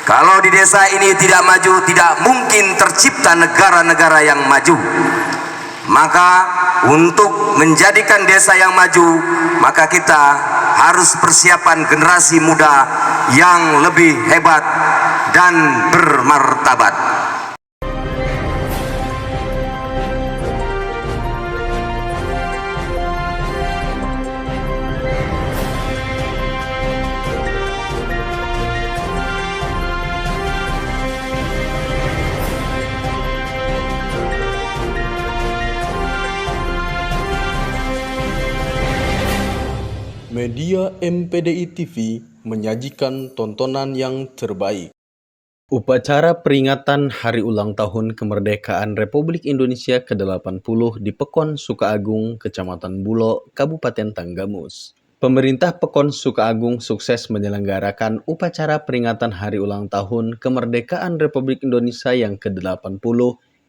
Kalau di desa ini tidak maju, tidak mungkin tercipta negara-negara yang maju. Maka untuk menjadikan desa yang maju, maka kita harus persiapan generasi muda yang lebih hebat dan bermartabat. Media MPDI TV menyajikan tontonan yang terbaik. Upacara peringatan Hari Ulang Tahun Kemerdekaan Republik Indonesia ke-80 di Pekon Sukaagung, Kecamatan Bulo, Kabupaten Tanggamus. Pemerintah Pekon Sukaagung sukses menyelenggarakan upacara peringatan Hari Ulang Tahun Kemerdekaan Republik Indonesia yang ke-80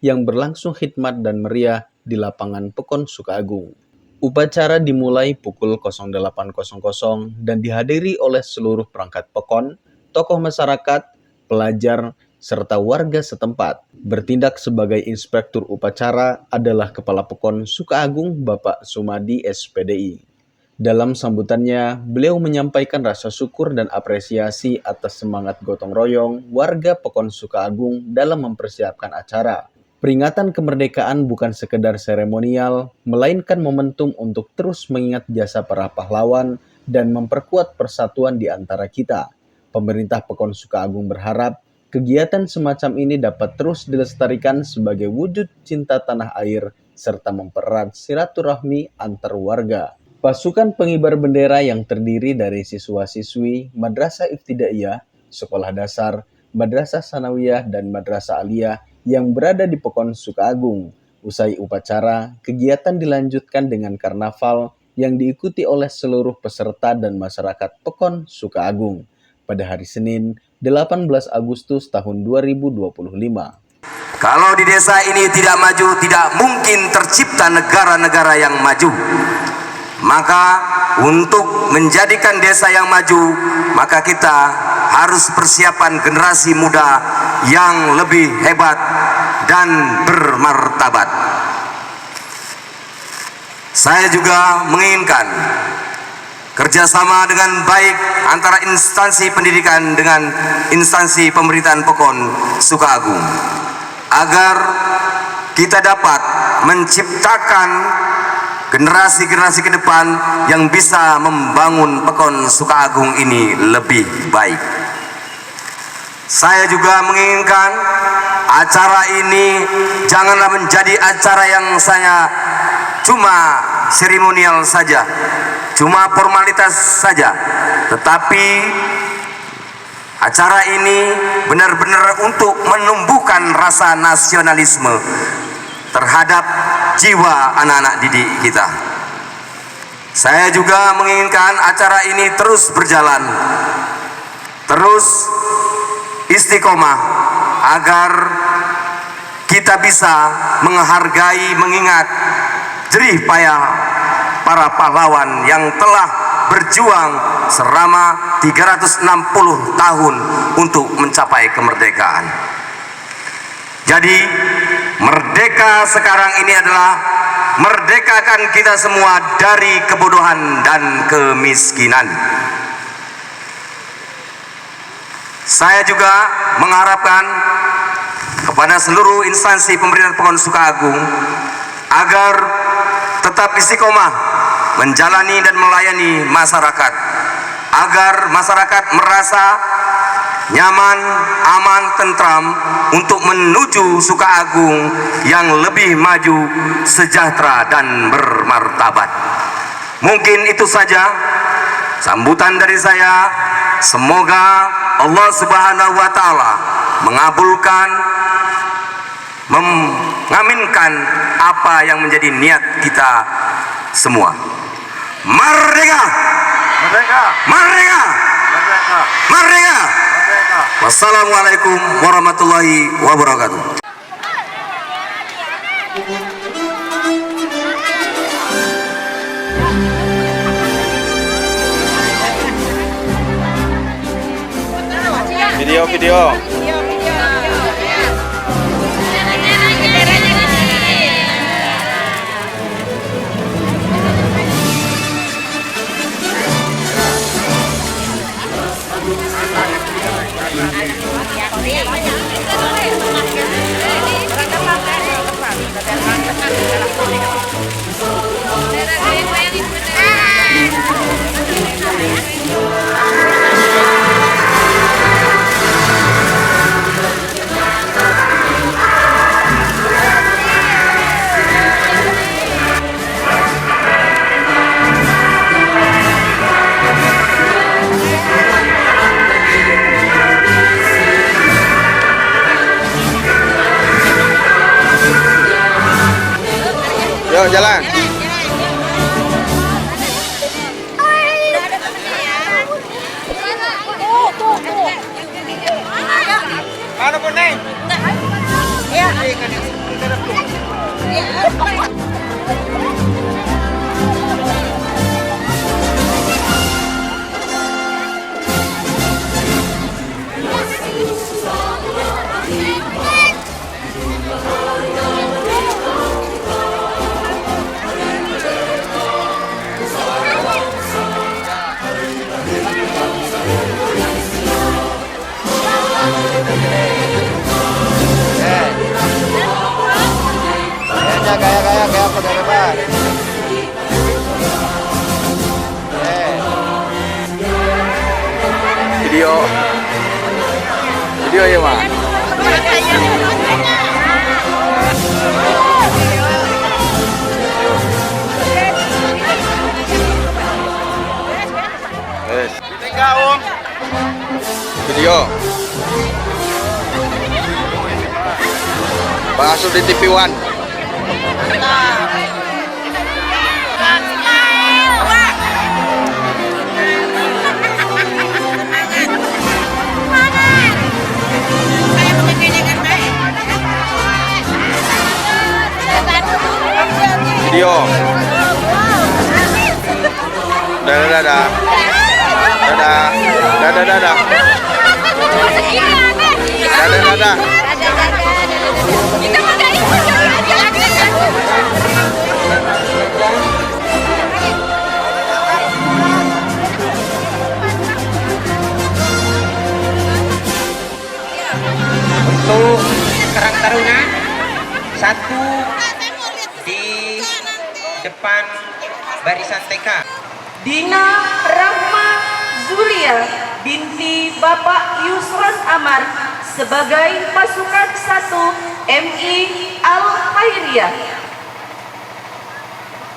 yang berlangsung khidmat dan meriah di lapangan Pekon Sukaagung. Upacara dimulai pukul 08.00 dan dihadiri oleh seluruh perangkat Pekon, tokoh masyarakat, pelajar, serta warga setempat. Bertindak sebagai inspektur upacara adalah Kepala Pekon Sukaagung Bapak Sumadi SPDI. Dalam sambutannya, beliau menyampaikan rasa syukur dan apresiasi atas semangat gotong royong warga Pekon Sukaagung dalam mempersiapkan acara. Peringatan kemerdekaan bukan sekedar seremonial, melainkan momentum untuk terus mengingat jasa para pahlawan dan memperkuat persatuan di antara kita. Pemerintah Pekon Sukaagung berharap kegiatan semacam ini dapat terus dilestarikan sebagai wujud cinta tanah air serta mempererat silaturahmi antar warga. Pasukan pengibar bendera yang terdiri dari siswa-siswi Madrasah Ibtidaiyah, Sekolah Dasar, Madrasah Sanawiyah, dan Madrasah Aliyah yang berada di Pekon Sukaagung. Usai upacara, kegiatan dilanjutkan dengan karnaval yang diikuti oleh seluruh peserta dan masyarakat Pekon Sukaagung pada hari Senin, 18 Agustus tahun 2025. Kalau di desa ini tidak maju, tidak mungkin tercipta negara-negara yang maju. Maka untuk menjadikan desa yang maju, maka kita harus persiapan generasi muda yang lebih hebat dan bermartabat. Saya juga menginginkan kerjasama dengan baik antara instansi pendidikan dengan instansi pemerintahan Pekon Sukaagung agar kita dapat menciptakan generasi-generasi ke depan yang bisa membangun Pekon Sukaagung ini lebih baik. Saya juga menginginkan acara ini janganlah menjadi acara yang saya cuma seremonial saja, cuma formalitas saja, tetapi acara ini benar-benar untuk menumbuhkan rasa nasionalisme terhadap jiwa anak-anak didik kita. Saya juga menginginkan acara ini terus berjalan, terus istiqomah, agar kita bisa menghargai, mengingat jerih payah para pahlawan yang telah berjuang selama 360 tahun untuk mencapai kemerdekaan. Jadi merdeka sekarang ini adalah merdekakan kita semua dari kebodohan dan kemiskinan. Saya juga mengharapkan kepada seluruh instansi pemerintahan Pekon Sukaagung agar tetap istiqomah menjalani dan melayani masyarakat, agar masyarakat merasa nyaman, aman, tentram untuk menuju Sukaagung yang lebih maju, sejahtera, dan bermartabat. Mungkin itu saja sambutan dari saya. Semoga Allah Subhanahu wa Ta'ala mengabulkan, mengaminkan apa yang menjadi niat kita semua. Merdeka! Merdeka! Merdeka! Merdeka! Merdeka! Wassalamualaikum warahmatullahi wabarakatuh. Video. Video. Yuk jalan. Mana pun nih? Ya. Kayak apa dari depan? Video ya Mak. Video. Bahas di TV One. Video. Dadah. Kita magari untuk Karang Taruna satu di depan barisan TK. Dina Rahma Zulia binti Bapak Yusron Amar sebagai pasukan 1 MI Al-Khairiyah.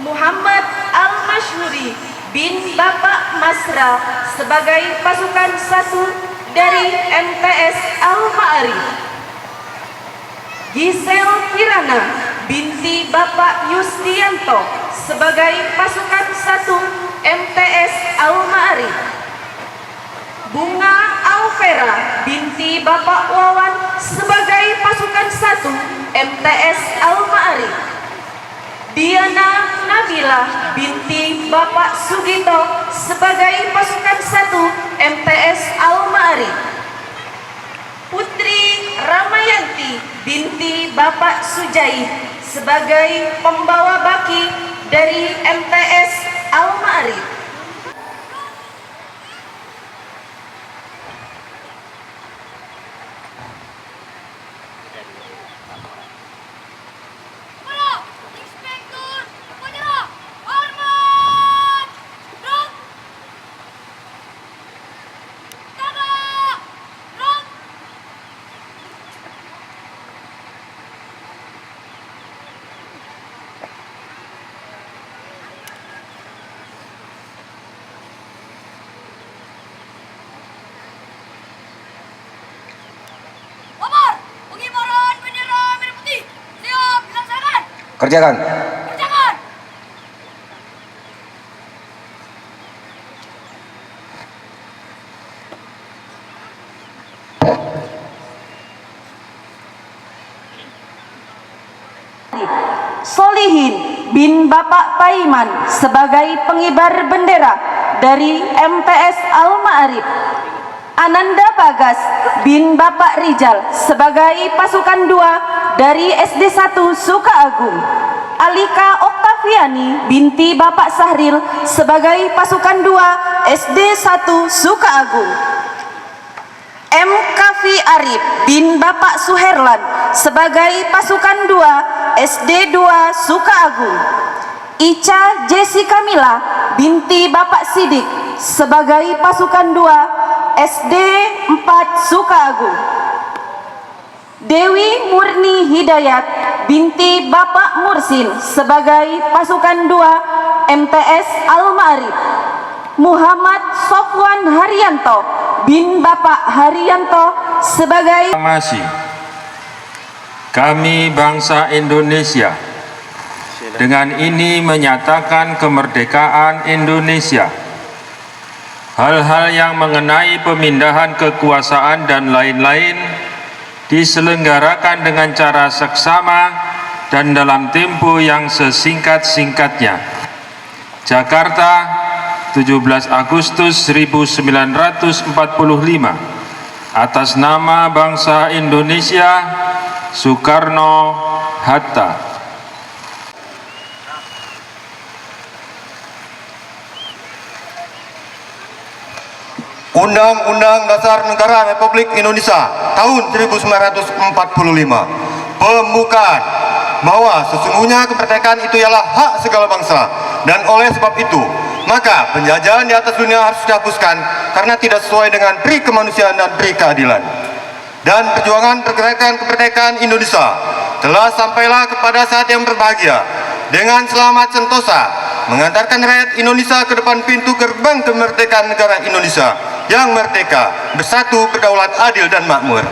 Muhammad Al-Masyhuri bin Bapak Masra sebagai pasukan 1 dari MTS Al-Ma'arif. Gisel Kirana binti Bapak Yusdianto sebagai pasukan 1 MTS Al-Ma'arif. Bunga Alvera binti Bapak Wawan sebagai pasukan 1 MTS Al-Ma'arif. Diana Nabila binti Bapak Sugito sebagai pasukan 1 MTS Al-Ma'arif. Putri Ramayanti binti Bapak Sujai sebagai pembawa baki dari MTS Al-Ma'arif. Kerjakan. Solihin bin Bapak Paiman sebagai pengibar bendera dari MTS Al-Ma'arif. Ananda Bagas bin Bapak Rijal sebagai pasukan 2 dari SD 1 Sukaagung. Alika Oktaviani binti Bapak Sahril sebagai pasukan 2 SD 1 Sukaagung. M. Kafi Arif bin Bapak Suherlan sebagai pasukan 2 SD 2 Sukaagung. Ica Jessica Mila binti Bapak Sidik sebagai pasukan 2 SD 4 Sukaagung. Dewi Murni Hidayat binti Bapak Mursin sebagai pasukan 2 MTS Al-Ma'arif. Muhammad Sofwan Haryanto bin Bapak Haryanto sebagai Proklamasi kami bangsa Indonesia dengan ini menyatakan kemerdekaan Indonesia. Hal-hal yang mengenai pemindahan kekuasaan dan lain-lain diselenggarakan dengan cara seksama dan dalam tempo yang sesingkat-singkatnya. Jakarta, 17 Agustus 1945. Atas nama bangsa Indonesia, Soekarno-Hatta. Undang-Undang Dasar Negara Republik Indonesia tahun 1945 pembukaan bahwa sesungguhnya kemerdekaan itu ialah hak segala bangsa, dan oleh sebab itu maka penjajahan di atas dunia harus dihapuskan karena tidak sesuai dengan pri kemanusiaan dan pri keadilan. Dan perjuangan pergerakan kemerdekaan Indonesia telah sampailah kepada saat yang berbahagia dengan selamat sentosa mengantarkan rakyat Indonesia ke depan pintu gerbang kemerdekaan negara Indonesia yang merdeka, bersatu, berdaulat, adil, dan makmur.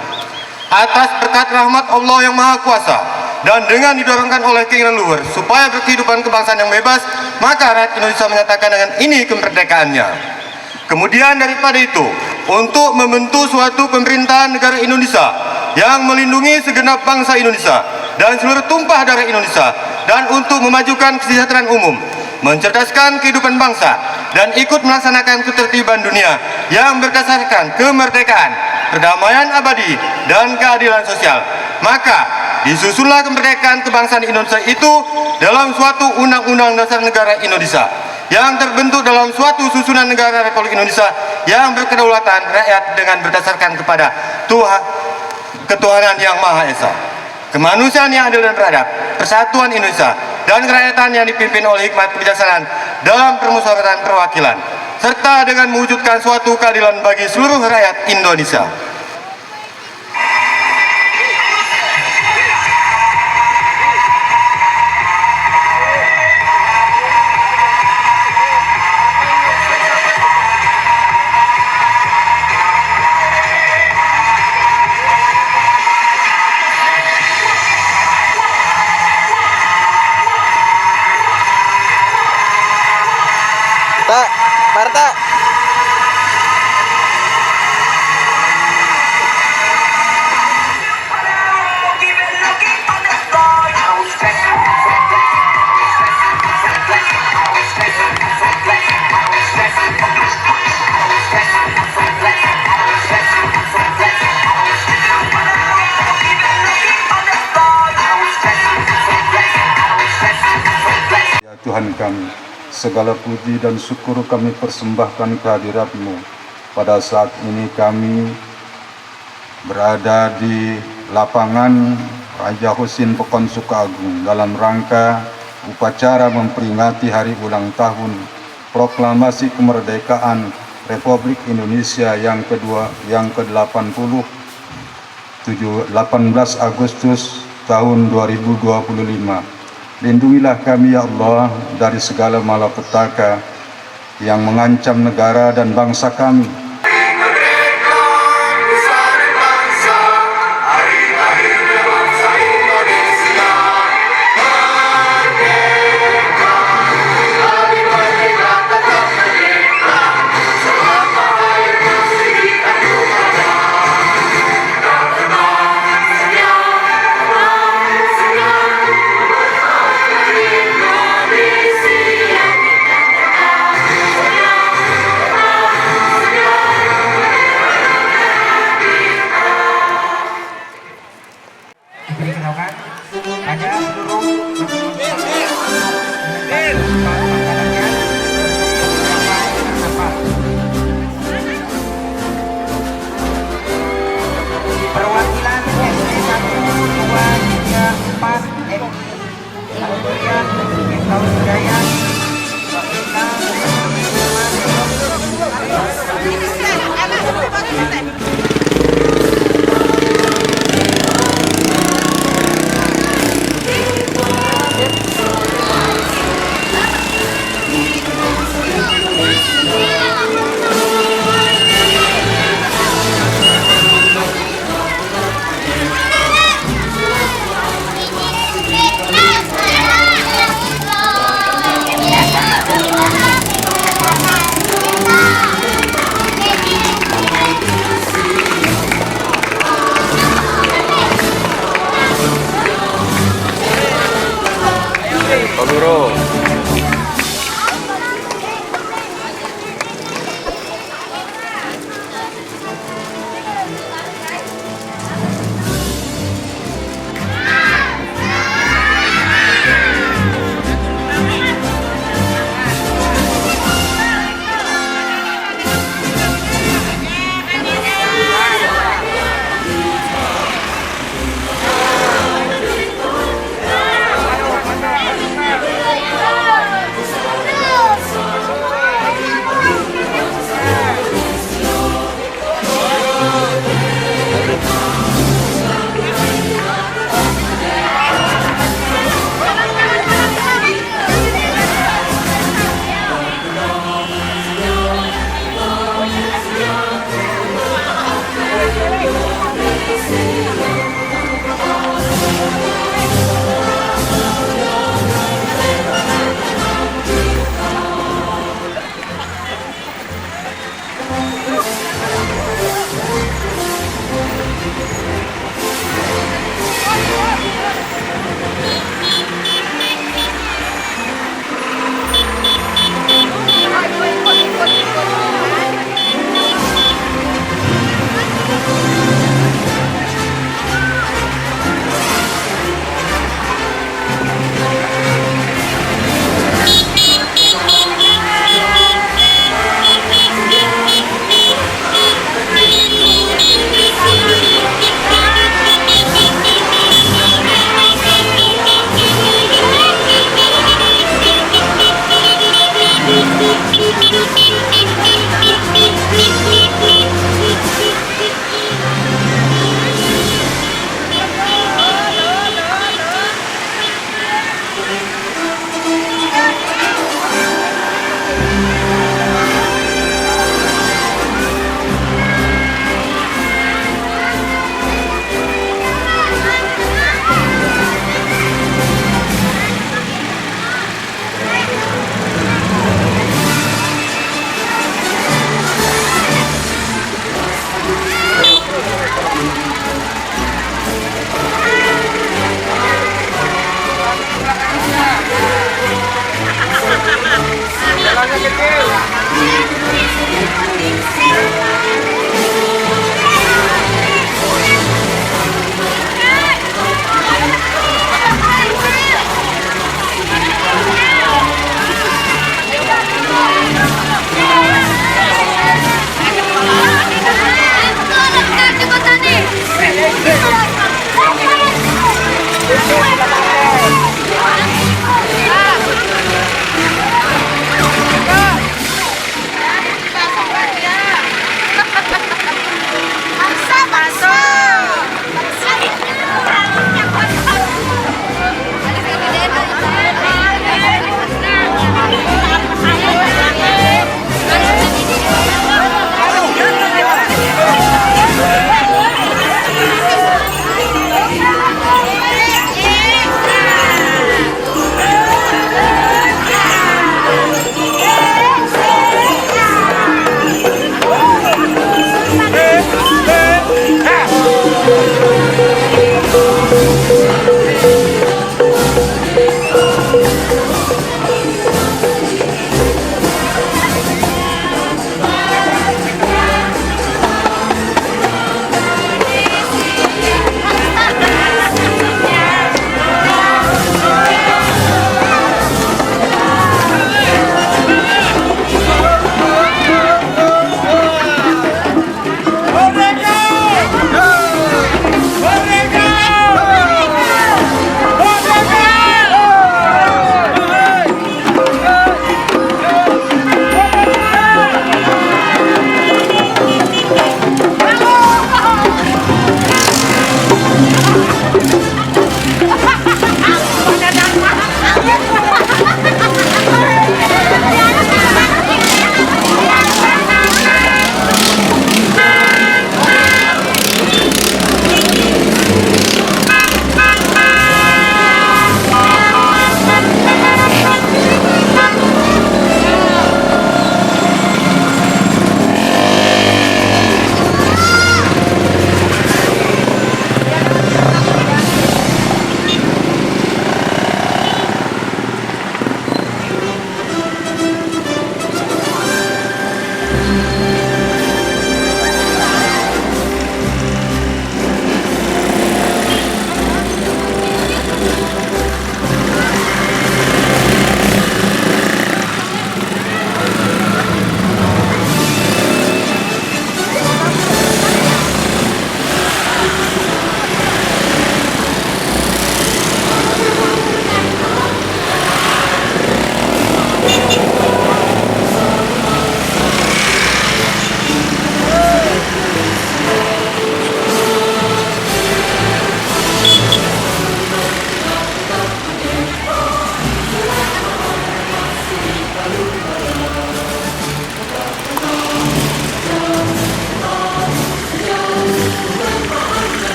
Atas berkat rahmat Allah yang Maha Kuasa dan dengan didorongkan oleh keinginan luhur supaya berkehidupan kebangsaan yang bebas, maka rakyat Indonesia menyatakan dengan ini kemerdekaannya. Kemudian daripada itu, untuk membentuk suatu pemerintahan negara Indonesia yang melindungi segenap bangsa Indonesia dan seluruh tumpah darah Indonesia, dan untuk memajukan kesejahteraan umum, mencerdaskan kehidupan bangsa, dan ikut melaksanakan ketertiban dunia yang berdasarkan kemerdekaan, perdamaian abadi, dan keadilan sosial. Maka disusunlah kemerdekaan kebangsaan Indonesia itu dalam suatu Undang-Undang Dasar Negara Indonesia yang terbentuk dalam suatu susunan negara Republik Indonesia yang berkedaulatan rakyat dengan berdasarkan kepada ketuhanan yang Maha Esa, kemanusiaan yang adil dan beradab, persatuan Indonesia, dan kerakyatan yang dipimpin oleh hikmat kebijaksanaan dalam permusyawaratan perwakilan, serta dengan mewujudkan suatu keadilan bagi seluruh rakyat Indonesia. Marta. Ya Tuhan kami, segala puji dan syukur kami persembahkan kehadirat-Mu. Pada saat ini kami berada di lapangan Raja Husin Pekon Sukaagung dalam rangka upacara memperingati hari ulang tahun Proklamasi Kemerdekaan Republik Indonesia yang ke-80 18 Agustus tahun 2025. Lindungilah kami ya Allah dari segala malapetaka yang mengancam negara dan bangsa kami. diberitahukan pada seluruh perwakilan SD 1, 2, 3, 4 MI Alhamdulillah Tahun Budaya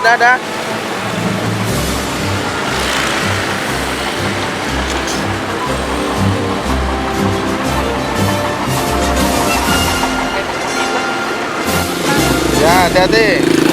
Dah. Ya, hati-hati.